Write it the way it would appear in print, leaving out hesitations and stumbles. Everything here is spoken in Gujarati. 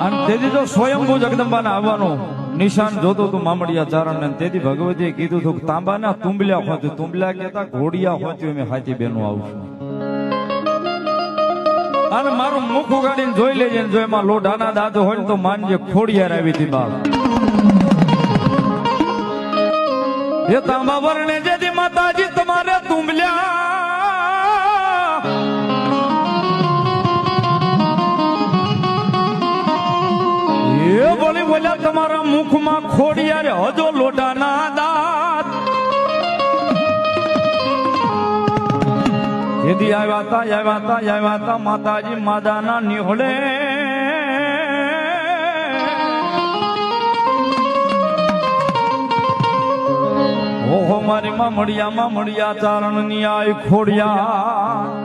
અને તેથી તો સ્વયંભૂ જગદંબાને આવવાનું નિશાન જોતો તું મામડિયા ચારણ ને તેથી ભગવતીએ કીધું હતું તાંબાના તુંબલ્યા હોતું તુંબલ્યા કેતા ઘોડિયા હોતું મેં હાથી બેનું આવશું અને મારું મુખ ઉગાડીને જોઈ લેજે જો એમાં લોઢાના દાંત હોય તો માનજે ખોડિયાર આવી હતી બાપ એ તાંબા વર્ણે જેથી માતાજી તમારે તુંબલ્યા એ બોલી બોલ્યા તમારા મુખમાં ખોડિયાર હજો લોઢાના દાંત જેથી આવ્યા તા માતાજી માદાના નિહોળે ઓહો મારી માં મળ્યા ચારણ ની આય ખોડિયા